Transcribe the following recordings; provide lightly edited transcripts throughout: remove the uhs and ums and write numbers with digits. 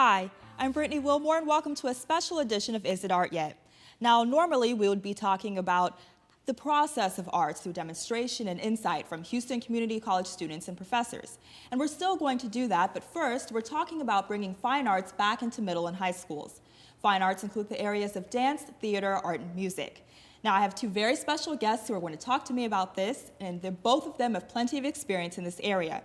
Hi, I'm Brittany Wilmore and welcome to a special edition of Is It Art Yet? Now, normally we would be talking about the process of arts through demonstration and insight from Houston Community College students and professors. And we're still going to do that, but first we're talking about bringing fine arts back into middle and high schools. Fine arts include the areas of dance, theater, art, and music. Now, I have two very special guests who are going to talk to me about this, and both of them have plenty of experience in this area.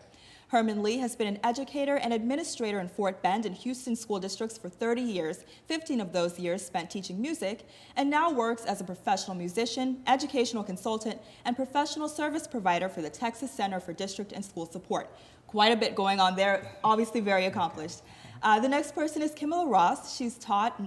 Herman Lee has been an educator and administrator in Fort Bend and Houston school districts for 30 years, 15 of those years spent teaching music, and now works as a professional musician, educational consultant, and professional service provider for the Texas Center for District and School Support. Quite a bit going on there, obviously very accomplished. The next person is Kimala Ross. She's taught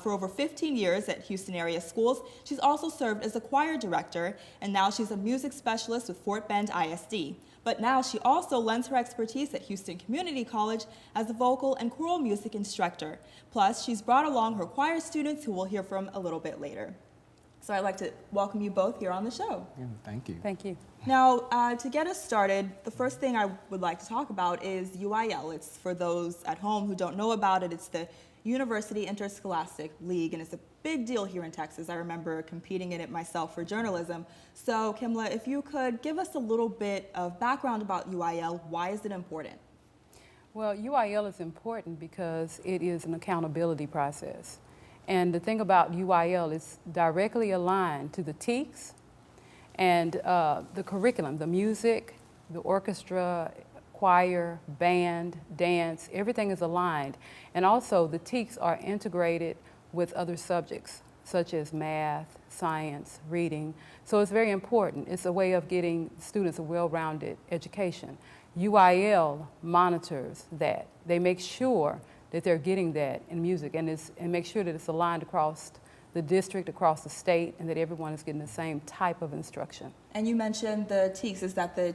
for over 15 years at Houston area schools. She's also served as a choir director, and now she's a music specialist with Fort Bend ISD. But now she also lends her expertise at Houston Community College as a vocal and choral music instructor. Plus, she's brought along her choir students who we'll hear from a little bit later. So I'd like to welcome you both here on the show. Yeah, thank you. Thank you. Now, to get us started, the first thing I would like to talk about is UIL. It's for those at home who don't know about it. It's the University Interscholastic League, and it's a big deal here in Texas. I remember competing in it myself for journalism. So, Kimla, if you could give us a little bit of background about UIL, why is it important? Well, UIL is important because it is an accountability process. And the thing about UIL is directly aligned to the TEKS and the curriculum, the music, the orchestra, choir, band, dance, everything is aligned. And also the TEKS are integrated with other subjects such as math, science, reading. So it's very important. It's a way of getting students a well-rounded education. UIL monitors that. They make sure that they're getting that in music and make sure that it's aligned across the district, across the state, and that everyone is getting the same type of instruction. And you mentioned the TEKS. Is that the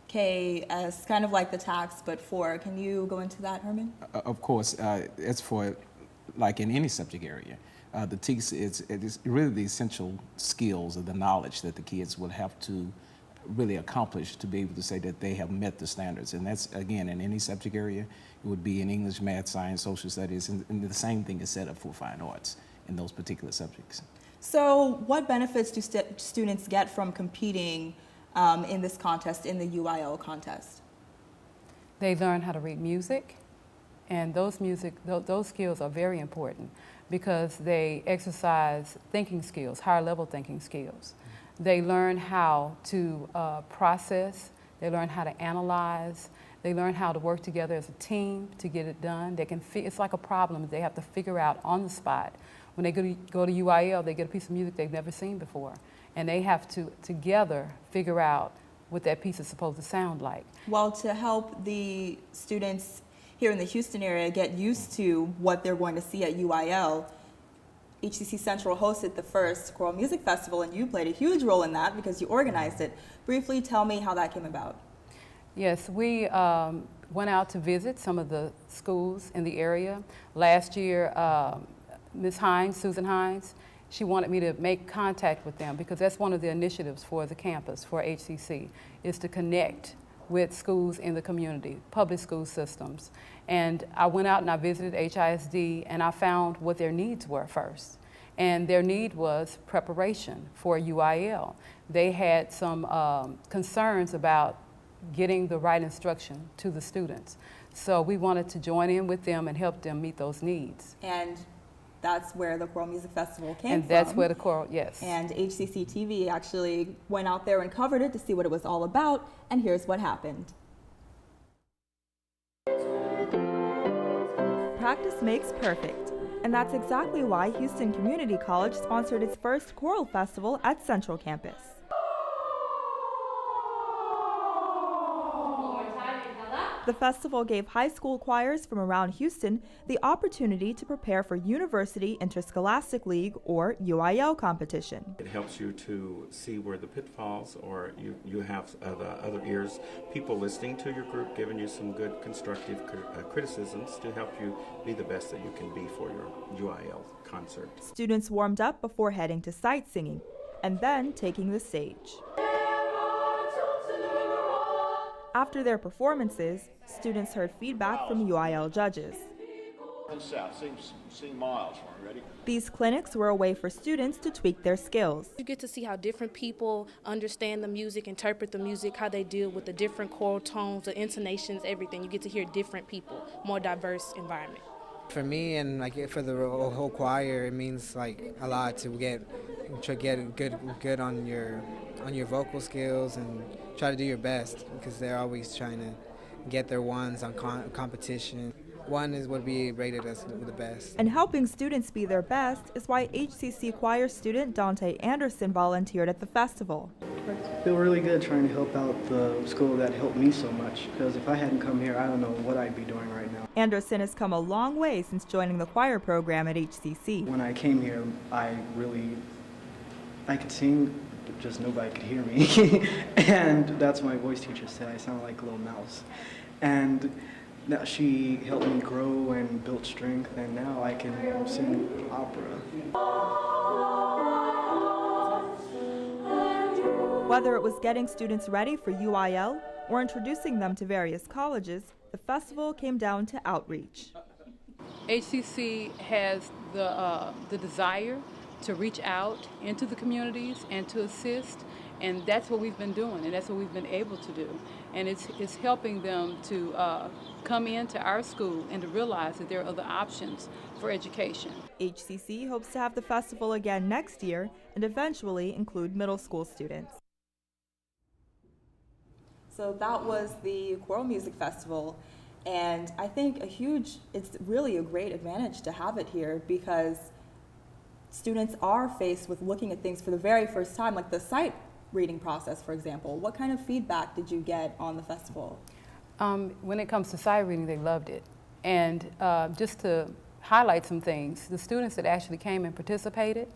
TEKS, kind of like the tax, but for? Can you go into that, Herman? Of course, it's for, like in any subject area. The TEKS is really the essential skills or the knowledge that the kids will have to really accomplish to be able to say that they have met the standards. And that's, again, in any subject area. It would be in English, math, science, social studies, and the same thing is set up for fine arts in those particular subjects. So what benefits do students get from competing in this contest, in the UIL contest? They learn how to read music, and those skills are very important because they exercise thinking skills, higher level thinking skills. They learn how to process, they learn how to analyze, they learn how to work together as a team to get it done. It's like a problem they have to figure out on the spot. When they go to UIL, they get a piece of music they've never seen before, and they have to together figure out what that piece is supposed to sound like. Well, to help the students here in the Houston area get used to what they're going to see at UIL, HCC Central hosted the first choral music festival, and you played a huge role in that because you organized it. Briefly tell me how that came about. Yes, we went out to visit some of the schools in the area. Last year, Ms. Hines, Susan Hines, she wanted me to make contact with them because that's one of the initiatives for the campus, for HCC, is to connect with schools in the community, public school systems. And I went out and I visited HISD and I found what their needs were first. And their need was preparation for UIL. They had some concerns about getting the right instruction to the students. So we wanted to join in with them and help them meet those needs. And that's where the Choral Music Festival came from. And that's where the choral, yes. And HCC TV actually went out there and covered it to see what it was all about, and here's what happened. Practice makes perfect, and that's exactly why Houston Community College sponsored its first choral festival at Central Campus. The festival gave high school choirs from around Houston the opportunity to prepare for University Interscholastic League, or UIL, competition. It helps you to see where the pitfalls, or you have the other ears, people listening to your group, giving you some good constructive criticisms to help you be the best that you can be for your UIL concert. Students warmed up before heading to sight singing and then taking the stage. After their performances, students heard feedback from UIL judges. and south. Sing miles for me. Ready? These clinics were a way for students to tweak their skills. You get to see how different people understand the music, interpret the music, how they deal with the different choral tones, the intonations, everything. You get to hear different people, more diverse environment. For me and like for the whole choir, it means like a lot to get good on your vocal skills and try to do your best, because they're always trying to get their ones on competition. One would be rated as the best. And helping students be their best is why HCC choir student Dante Anderson volunteered at the festival. I feel really good trying to help out the school that helped me so much, because if I hadn't come here, I don't know what I'd be doing right now. Anderson has come a long way since joining the choir program at HCC. When I came here, I could sing, but just nobody could hear me. And that's what my voice teacher said, I sound like a little mouse. And now she helped me grow and build strength, and now I can sing opera. Whether it was getting students ready for UIL or introducing them to various colleges, the festival came down to outreach. HCC has the desire to reach out into the communities and to assist, and that's what we've been doing, and that's what we've been able to do. And it's helping them to come into our school and to realize that there are other options for education. HCC hopes to have the festival again next year and eventually include middle school students. So that was the Choral Music Festival, and I think it's really a great advantage to have it here, because students are faced with looking at things for the very first time, like the sight reading process, for example. What kind of feedback did you get on the festival? When it comes to sight reading, they loved it. And just to highlight some things, the students that actually came and participated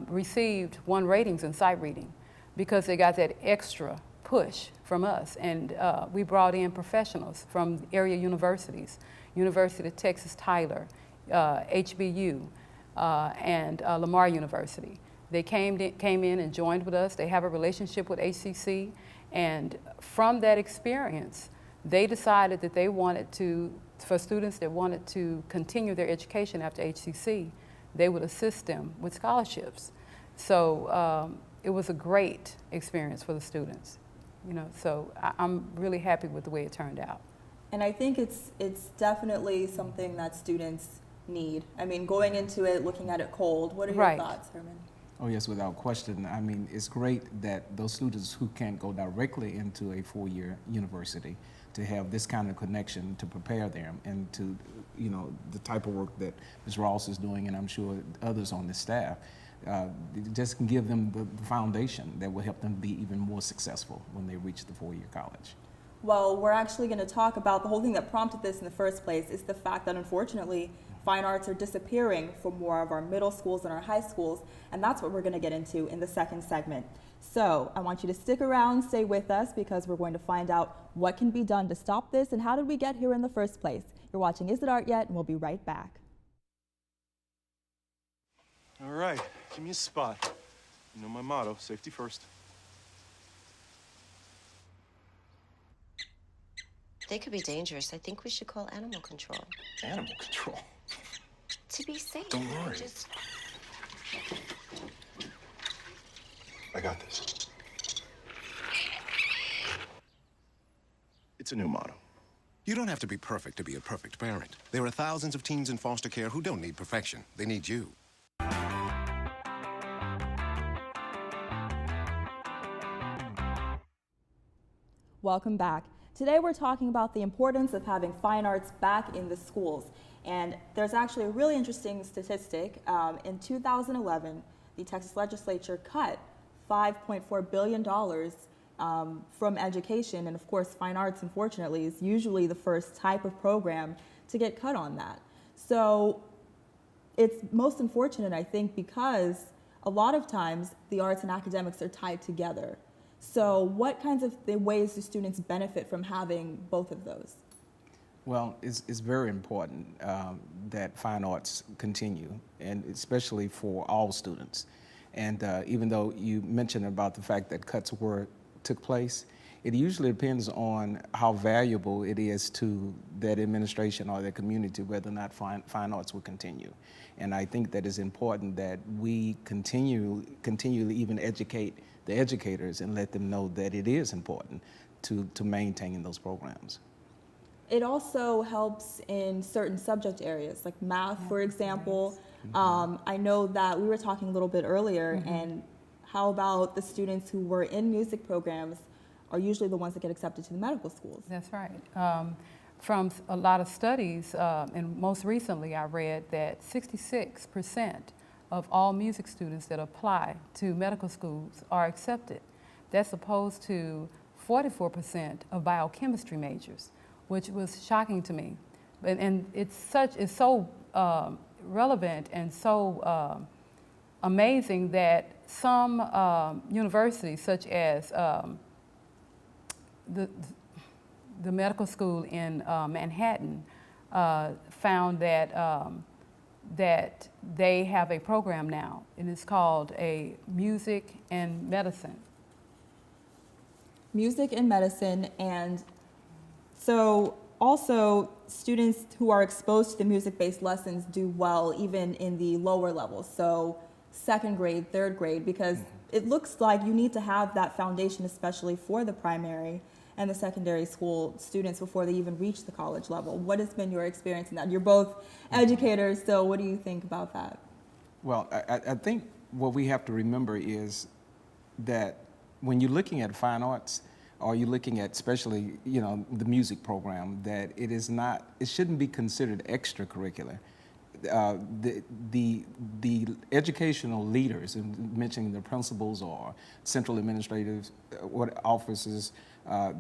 received 1 ratings in sight reading, because they got that extra push from us. And we brought in professionals from area universities, University of Texas Tyler, HBU, and Lamar University. They came in and joined with us. They have a relationship with HCC, and from that experience, they decided that they wanted to, for students that wanted to continue their education after HCC, they would assist them with scholarships. So it was a great experience for the students, so I'm really happy with the way it turned out. And I think it's definitely something that students need. I mean, going into it, looking at it cold, what are your thoughts, Herman? Oh yes, without question. I mean, it's great that those students who can't go directly into a 4-year university to have this kind of connection to prepare them, and to, the type of work that Ms. Ross is doing, and I'm sure others on the staff, just can give them the foundation that will help them be even more successful when they reach the 4-year college. Well, we're actually going to talk about the whole thing that prompted this in the first place is the fact that, unfortunately, fine arts are disappearing from more of our middle schools and our high schools, and that's what we're going to get into in the second segment. So I want you to stick around, stay with us, because we're going to find out what can be done to stop this and how did we get here in the first place. You're watching Is It Art Yet? And we'll be right back. All right, give me a spot. You know my motto, safety first. They could be dangerous. I think we should call animal control. Animal control? To be safe. Don't worry. Just... I got this. It's a new motto. You don't have to be perfect to be a perfect parent. There are thousands of teens in foster care who don't need perfection. They need you. Welcome back. Today we're talking about the importance of having fine arts back in the schools. And there's actually a really interesting statistic. In 2011, the Texas legislature cut $5.4 billion from education. And of course, fine arts, unfortunately, is usually the first type of program to get cut on that. So it's most unfortunate, I think, because a lot of times the arts and academics are tied together. So what kinds of ways do students benefit from having both of those? Well, it's very important that fine arts continue, and especially for all students. And even though you mentioned about the fact that cuts took place, it usually depends on how valuable it is to that administration or that community whether or not fine arts will continue. And I think that it's important that we continually even educate the educators and let them know that it is important to maintain those programs. It also helps in certain subject areas, like math, for example. I know that we were talking a little bit earlier, and how about the students who were in music programs are usually the ones that get accepted to the medical schools? That's right. From a lot of studies, and most recently I read that 66% of all music students that apply to medical schools are accepted. That's opposed to 44% of biochemistry majors, which was shocking to me. And it's so relevant and so amazing that some universities, such as the medical school in Manhattan, found that that they have a program now, and it's called a music and medicine. Music and medicine, and so also students who are exposed to the music-based lessons do well even in the lower levels, so second grade, third grade, because it looks like you need to have that foundation, especially for the primary and the secondary school students before they even reach the college level. What has been your experience in that? You're both educators, so what do you think about that? Well, I think what we have to remember is that when you're looking at fine arts, or you're looking at especially, the music program, that it shouldn't be considered extracurricular. The educational leaders, and mentioning the principals or central administrative offices,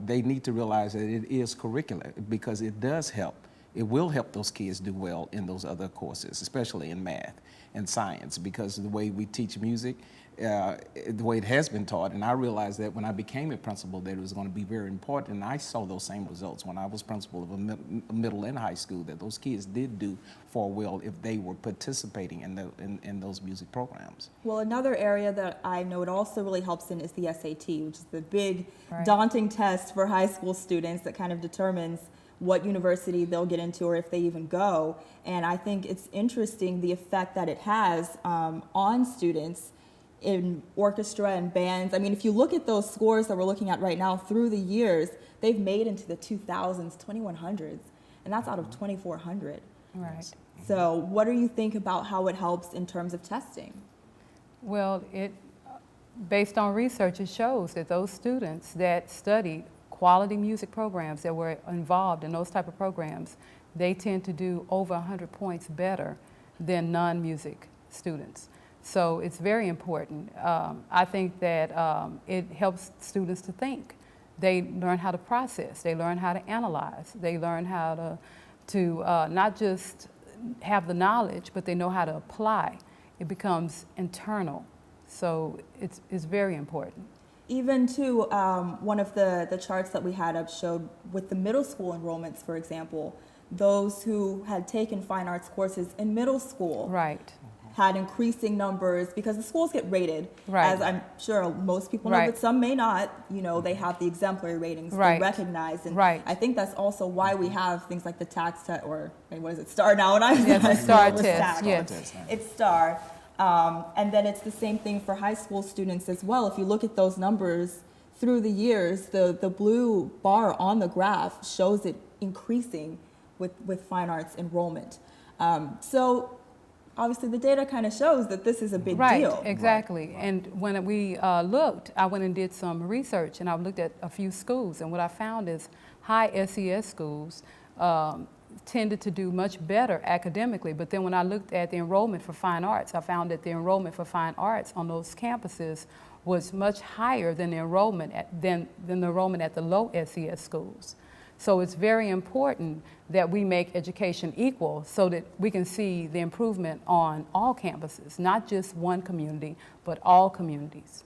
they need to realize that it is curricular because it does help. It will help those kids do well in those other courses, especially in math and science, because of the way we teach music, the way it has been taught. And I realized that when I became a principal that it was going to be very important, and I saw those same results when I was principal of a middle and high school, that those kids did do far well if they were participating in those music programs. Well, another area that I know it also really helps in is the SAT, which is the big, daunting test for high school students that kind of determines what university they'll get into or if they even go. And I think it's interesting the effect that it has on students in orchestra and bands. I mean, if you look at those scores that we're looking at right now through the years, they've made into the 2000s, 2100s, and that's out of 2400. Right. So what do you think about how it helps in terms of testing? Well, based on research, it shows that those students that studied quality music programs, that were involved in those type of programs, they tend to do over 100 points better than non-music students. So it's very important. I think that it helps students to think. They learn how to process. They learn how to analyze. They learn how to not just have the knowledge, but they know how to apply. It becomes internal. So it's very important. Even too, one of the charts that we had up showed with the middle school enrollments, for example, those who had taken fine arts courses in middle school had increasing numbers because the schools get rated, as I'm sure most people know, but some may not. They have the exemplary ratings, they recognize, and I think that's also why we have things like the TAKS test, or what is it, STAR now? Yes, STAR test, yes. It's STAR. And then it's the same thing for high school students as well. If you look at those numbers through the years, the blue bar on the graph shows it increasing with fine arts enrollment. So obviously the data kind of shows that this is a big deal. Right, exactly. And when we looked, I went and did some research, and I looked at a few schools, and what I found is high SES schools tended to do much better academically, but then when I looked at the enrollment for fine arts, I found that the enrollment for fine arts on those campuses was much higher than the enrollment than the enrollment at the low SES schools. So it's very important that we make education equal so that we can see the improvement on all campuses, not just one community, but all communities.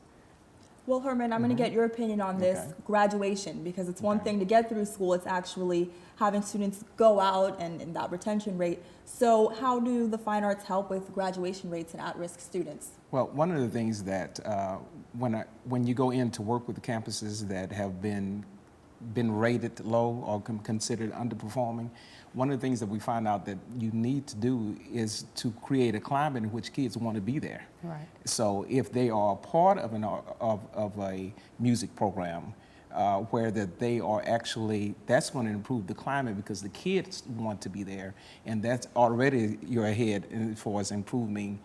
Well, Herman, I'm going to get your opinion on this graduation, because it's one thing to get through school, it's actually having students go out and that retention rate. So how do the fine arts help with graduation rates and at-risk students? Well, one of the things that when you go in to work with the campuses that have been rated low or considered underperforming, one of the things that we find out that you need to do is to create a climate in which kids want to be there. Right. So if they are a part of a music program, where that they are actually, that's going to improve the climate because the kids want to be there, and that's already you're ahead as far as improving,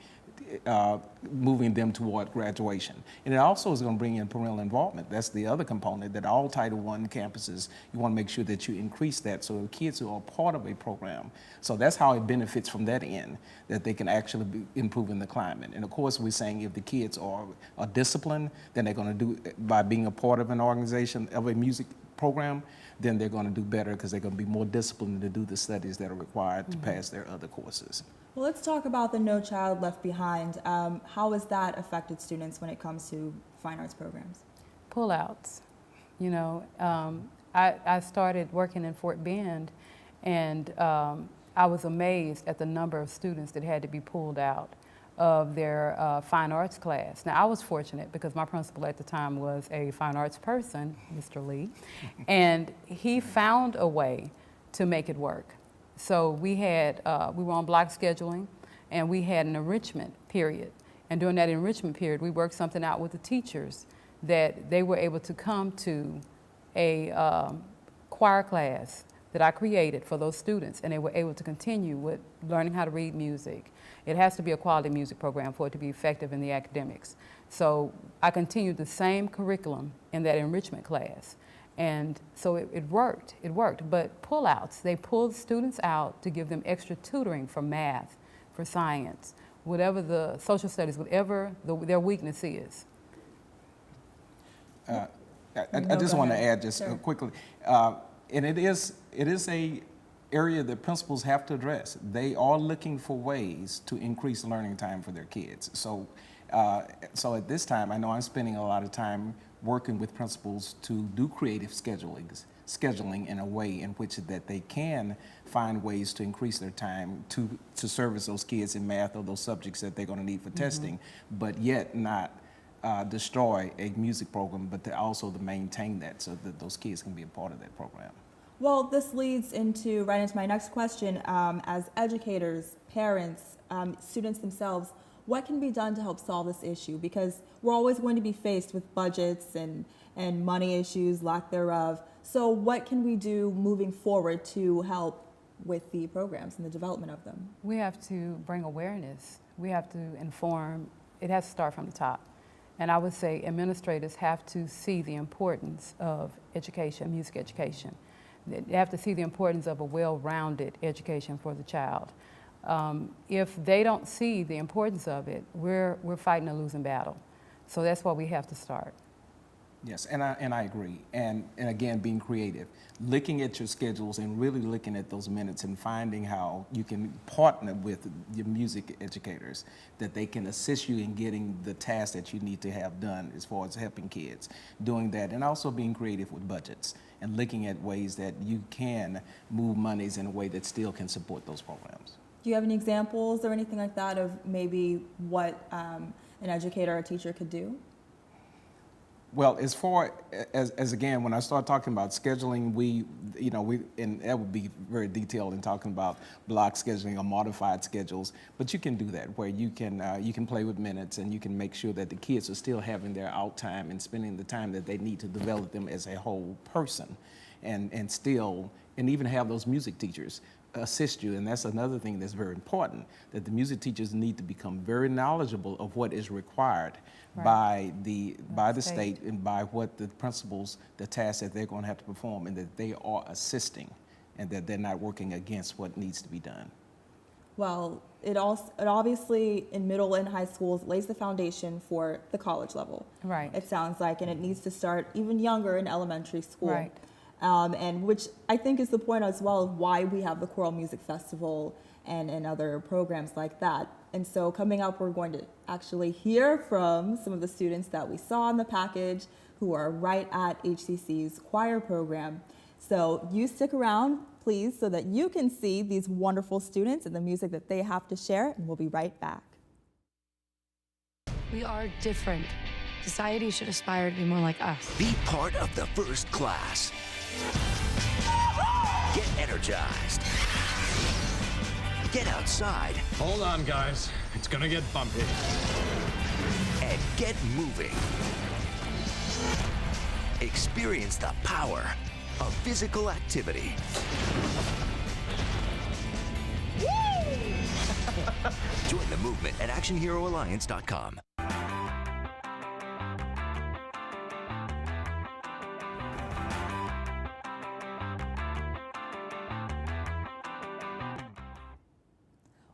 moving them toward graduation. And it also is going to bring in parental involvement. That's the other component, that all Title I campuses, you want to make sure that you increase that so the kids who are part of a program. So that's how it benefits from that end, that they can actually be improving the climate. And of course, we're saying if the kids are disciplined, then they're going to do, by being a part of an organization, of a music program, then they're going to do better because they're going to be more disciplined to do the studies that are required to pass their other courses. Well, let's talk about the No Child Left Behind. How has that affected students when it comes to fine arts programs? Pullouts. You know, I started working in Fort Bend, and I was amazed at the number of students that had to be pulled out of their fine arts class. Now, I was fortunate because my principal at the time was a fine arts person, Mr. Lee, and he found a way to make it work. So we were on block scheduling, and we had an enrichment period. And during that enrichment period, we worked something out with the teachers that they were able to come to a choir class that I created for those students, and they were able to continue with learning how to read music. It has to be a quality music program for it to be effective in the academics. So I continued the same curriculum in that enrichment class. And so it worked, but pullouts, they pulled students out to give them extra tutoring for math, for science, whatever the social studies, whatever their weakness is. I just want to add just quickly, and it is a area that principals have to address. They are looking for ways to increase learning time for their kids. So at this time, I know I'm spending a lot of time working with principals to do creative scheduling in a way in which that they can find ways to increase their time to service those kids in math or those subjects that they're going to need for testing, but yet not destroy a music program, but to also to maintain that so that those kids can be a part of that program. Well, this leads right into my next question. As educators, parents, students themselves, what can be done to help solve this issue? Because we're always going to be faced with budgets and money issues, lack thereof. So what can we do moving forward to help with the programs and the development of them? We have to bring awareness. We have to inform. It has to start from the top. And I would say administrators have to see the importance of education, music education. They have to see the importance of a well-rounded education for the child. If they don't see the importance of it, we're fighting a losing battle. So that's why we have to start. Yes, and I agree. And again, being creative, looking at your schedules and really looking at those minutes and finding how you can partner with your music educators, that they can assist you in getting the tasks that you need to have done as far as helping kids, doing that, and also being creative with budgets and looking at ways that you can move monies in a way that still can support those programs. Do you have any examples or anything like that of maybe what an educator or a teacher could do? Well, as far as again, when I start talking about scheduling, and that would be very detailed in talking about block scheduling or modified schedules, but you can do that where you can play with minutes and you can make sure that the kids are still having their out time and spending the time that they need to develop them as a whole person, and even have those music teachers assist you. And that's another thing that's very important, that the music teachers need to become very knowledgeable of what is required by the state and by what the principals, the tasks that they're going to have to perform, and that they are assisting and that they're not working against what needs to be done. Well, it obviously in middle and high schools lays the foundation for the college level. Right. It sounds like, and it needs to start even younger in elementary school. Right. and which I think is the point as well of why we have the Choral Music Festival and other programs like that. And so coming up, we're going to actually hear from some of the students that we saw in the package who are right at HCC's choir program. So you stick around, please, so that you can see these wonderful students and the music that they have to share, and we'll be right back. We are different. Society should aspire to be more like us. Be part of the first class. Get energized. Get outside. Hold on, guys. It's gonna get bumpy. And get moving. Experience the power of physical activity. Join the movement at ActionHeroAlliance.com.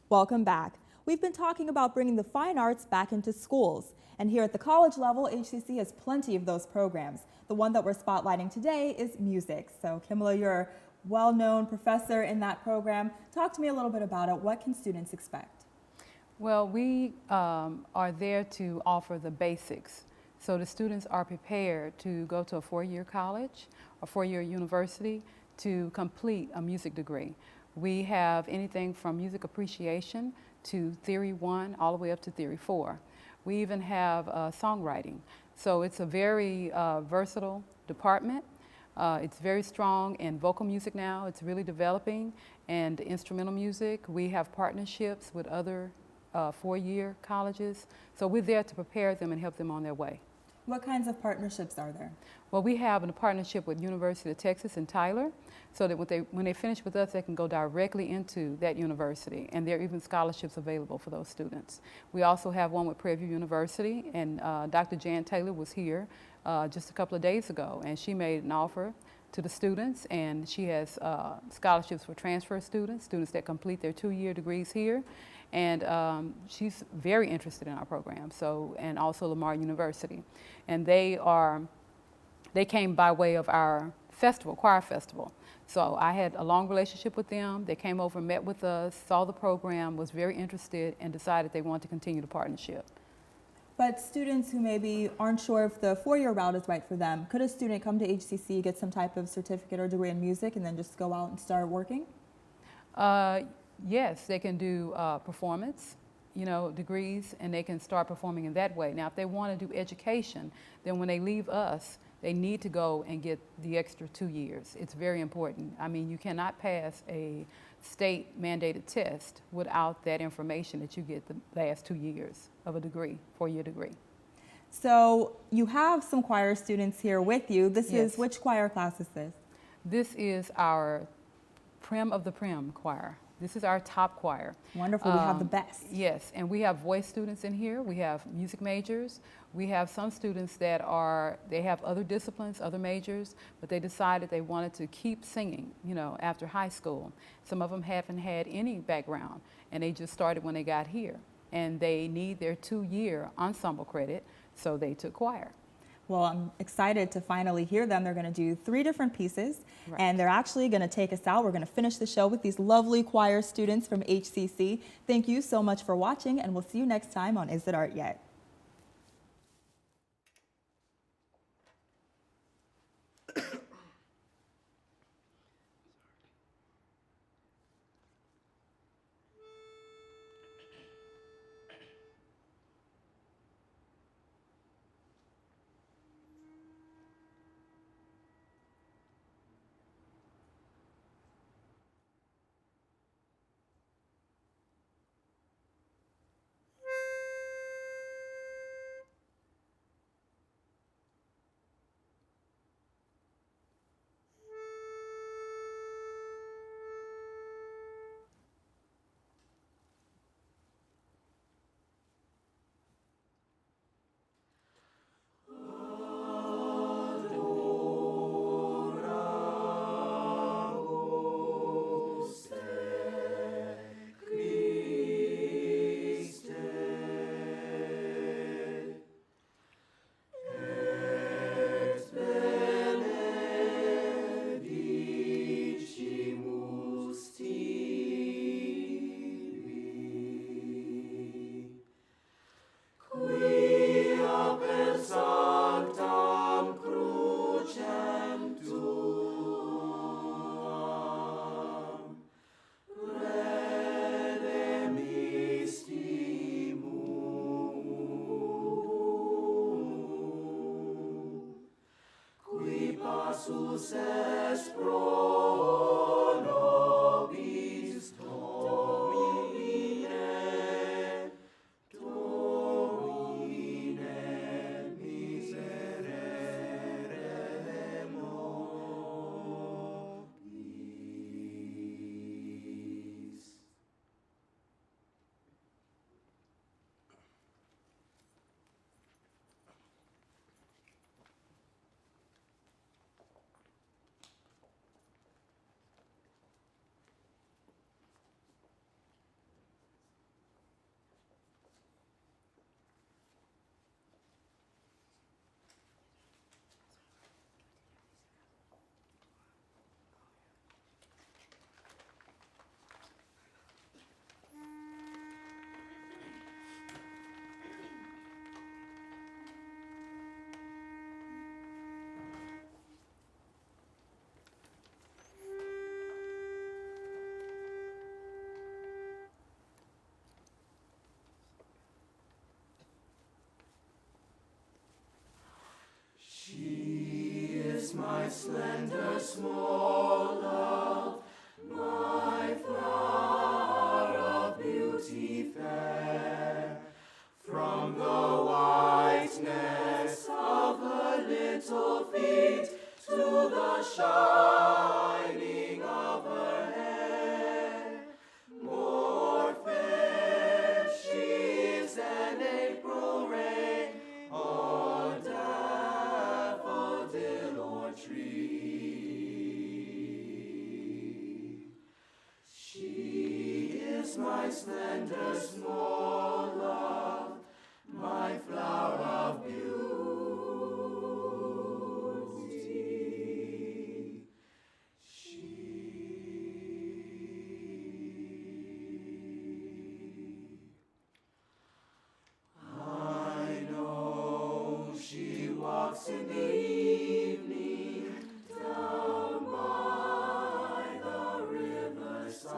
Welcome back. We've been talking about bringing the fine arts back into schools. And here at the college level, HCC has plenty of those programs. The one that we're spotlighting today is music. So Kimala, you're a well-known professor in that program. Talk to me a little bit about it. What can students expect? Well, we are there to offer the basics. So the students are prepared to go to a four-year college, a four-year university to complete a music degree. We have anything from music appreciation to Theory 1 all the way up to Theory 4. We even have songwriting. So it's a very versatile department. It's very strong in vocal music now. It's really developing, and instrumental music. We have partnerships with other four-year colleges. So we're there to prepare them and help them on their way. What kinds of partnerships are there? Well, we have a partnership with University of Texas in Tyler, so that when they finish with us, they can go directly into that university, and there are even scholarships available for those students. We also have one with Prairie View University, and Dr. Jan Taylor was here just a couple of days ago, and she made an offer to the students, and she has scholarships for transfer students, students that complete their two-year degrees here, and she's very interested in our program, so, and also Lamar University. And they came by way of our festival, choir festival. So I had a long relationship with them. They came over, met with us, saw the program, was very interested, and decided they wanted to continue the partnership. But students who maybe aren't sure if the four-year route is right for them, could a student come to HCC, get some type of certificate or degree in music, and then just go out and start working? Yes, they can do performance, degrees, and they can start performing in that way. Now, if they want to do education, then when they leave us, they need to go and get the extra 2 years. It's very important. I mean, you cannot pass a state-mandated test without that information that you get the last 2 years of a degree, four-year degree. So you have some choir students here with you. This Yes. is, which choir class is this? This is our Prim of the Prim choir. This is our top choir. Wonderful, we have the best. Yes, and we have voice students in here. We have music majors. We have some students that they have other disciplines, other majors, but they decided they wanted to keep singing, after high school. Some of them haven't had any background, and they just started when they got here. And they need their 2-year ensemble credit, so they took choir. Well, I'm excited to finally hear them. They're going to do 3 different pieces, Right. and they're actually going to take us out. We're going to finish the show with these lovely choir students from HCC. Thank you so much for watching, and we'll see you next time on Is It Art Yet? slender small love, my flower of beauty fair. From the whiteness of her little feet to the shining of her hair, more fair she is than April rain on daffodil or tree. She is my slender small love, my flower of beauty. I know she walks in the evening down by the riverside,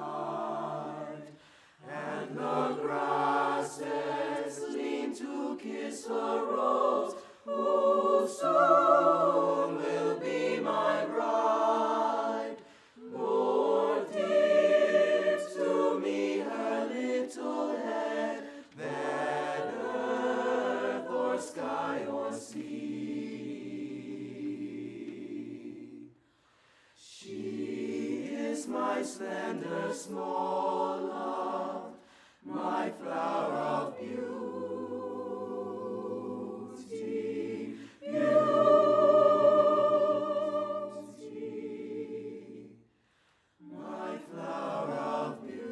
and the grasses lean to kiss her rose, who soon will be my bride. More dear to me her little head than earth or sky or sea. She is my slender small love, my flower of beauty. Beauty, my flower of beauty.